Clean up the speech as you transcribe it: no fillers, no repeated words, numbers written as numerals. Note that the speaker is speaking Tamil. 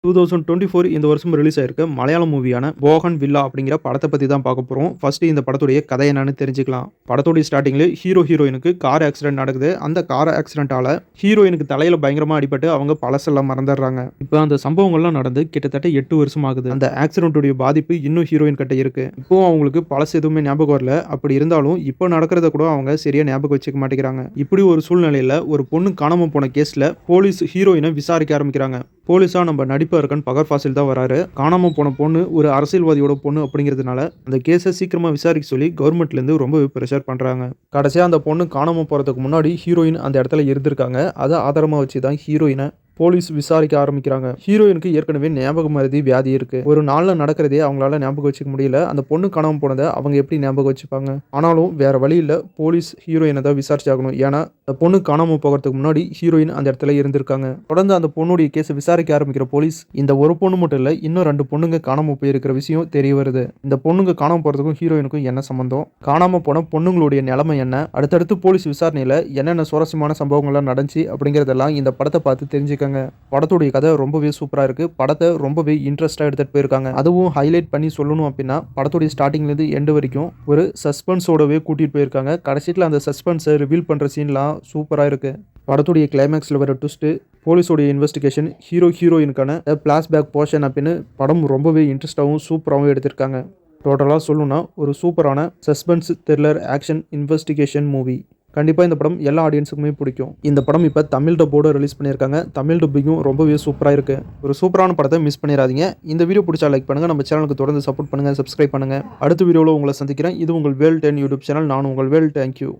2024 இந்த வருஷம் ரிலீஸ் ஆயிருக்க மலையாள மூவியான போகன் வில்லா அப்படிங்கிற படத்தை பத்தி தான் பார்க்க போறோம். ஃபர்ஸ்ட் இந்த படத்துடைய கதை என்னன்னு தெரிஞ்சுக்கலாம். படத்துடைய ஸ்டார்டிங்ல ஹீரோயினுக்கு கார் ஆக்சிடென்ட் நடக்குது. அந்த கார் ஆக்சிடென்ட்டால ஹீரோயினுக்கு தலையில பயங்கரமா அடிபட்டு அவங்க பழசெல்லாம் மறந்துடுறாங்க. இப்போ அந்த சம்பவங்கள்லாம் நடந்து கிட்டத்தட்ட 8 வருஷம் ஆகுது. அந்த ஆக்சிடென்ட்டுடைய பாதிப்பு இன்னும் ஹீரோயின் கிட்ட இருக்கு. இப்போ அவங்களுக்கு பழசு எதுவுமே ஞாபகம் வரல. அப்படி இருந்தாலும் இப்போ நடக்கிறத கூட அவங்க சரியா ஞாபகம் வச்சுக்க மாட்டேங்கிறாங்க. இப்படி ஒரு சூழ்நிலையில ஒரு பொண்ணு காணாம போன கேஸ்ல போலீஸ் ஹீரோயினை விசாரிக்க ஆரம்பிக்கிறாங்க. போலீஸா நம்ம நடிப்பதற்கன் பகர் ஃபாசில் தான் வராரு. காணாம போன பொண்ணு ஒரு அரசியல்வாதியோட பொண்ணு அப்படிங்கிறதுனால அந்த கேஸை சீக்கிரமா விசாரிக்க சொல்லி கவர்மெண்ட்ல இருந்து ரொம்ப ப்ரெஷர் பண்றாங்க. கடைசியா அந்த பொண்ணு காணாம போறதுக்கு முன்னாடி ஹீரோயின் அந்த இடத்துல இருந்திருக்காங்க. அதை ஆதாரமா வச்சு தான் ஹீரோயினை போலீஸ் விசாரிக்க ஆரம்பிக்கிறாங்க. ஹீரோயினுக்கு ஏற்கனவே ஞாபக மறதி வியாதி இருக்கு. ஒரு நாள்ல நடக்கிறதே அவங்களால ஞாபகம் வச்சுக்க முடியல. அந்த பொண்ணு காணாம போனதை அவங்க எப்படி ஞாபகம் வச்சுப்பாங்க? ஆனாலும் வேற வழி இல்ல, போலீஸ் ஹீரோயினை தான் விசாரிச்சாகணும். ஏன்னா அந்த பொண்ணு காணாம போகிறதுக்கு முன்னாடி ஹீரோயின் அந்த இடத்துல இருந்திருக்காங்க. தொடர்ந்து அந்த பொண்ணுடைய கேஸை விசாரிக்க ஆரம்பிக்கிற போலீஸ் இந்த ஒரு பொண்ணு மட்டும் இல்ல, இன்னும் 2 பொண்ணுங்க காணாம போயிருக்கிற விஷயம் தெரிய வருது. இந்த பொண்ணுங்க காணாம போறதுக்கும் ஹீரோயினுக்கும் என்ன சம்பந்தம்? காணாம போன பொண்ணுங்களுடைய நிலைமை என்ன? அடுத்தடுத்து போலீஸ் விசாரணையில என்னென்ன சுவாரஸ்யமான சம்பவங்கள்லாம் நடந்துச்சு அப்படிங்கிறதெல்லாம் இந்த படத்தை பார்த்து தெரிஞ்சுக்க. படத்துடைய கதை ரொம்பவே சூப்பரா இருக்கு. படத்தை ரொம்பவே இன்ட்ரெஸ்டா எடுத்துட்டு போயிருக்காங்க. அதுவும் ஹைலைட் பண்ணி சொல்லணும் அப்படின்னா படத்துடைய ஸ்டார்டிங்ல இருந்து எண்ட் வரைக்கும் ஒரு சஸ்பென்ஸோடவே கூட்டிட்டு போயிருக்காங்க. கடைசியில் அந்த சஸ்பென்ஸை ரிவீல் பண்ற சீன்லாம் சூப்பரா இருக்கு. படத்துடைய கிளைமேக்ஸில் வர ட்விஸ்ட், போலீஸோடைய இன்வெஸ்டிகேஷன், ஹீரோயினுக்கான பிளாஷ்பேக் போர்ஷன் அப்படின்னு படம் ரொம்பவே இன்ட்ரெஸ்டாகவும் சூப்பராகவும் எடுத்திருக்காங்க. டோட்டலாக சொல்லணும்னா ஒரு சூப்பரான suspense thriller action investigation movie. கண்டிப்பாக இந்த படம் எல்லா ஆடியன்ஸுக்குமே பிடிக்கும். இந்த படம் இப்போ தமிழ் டப்போட ரிலீஸ் பண்ணியிருக்காங்க. தமிழ் டப்பிங்கும் ரொம்பவே சூப்பராக இருக்கு. ஒரு சூப்பரான படத்தை மிஸ் பண்ணிடாதீங்க. இந்த வீடியோ பிடிச்சா லைக் பண்ணுங்க, நம்ம சேனலுக்கு தொடர்ந்து சப்போர்ட் பண்ணுங்க, சப்ஸ்கிரைப் பண்ணுங்க. அடுத்த வீடியோவில் உங்களை சந்திக்கிறேன். இது உங்கள் வேல் 10 யூடியூப் சேனல். நான் உங்கள் வேல். தேங்க்யூ.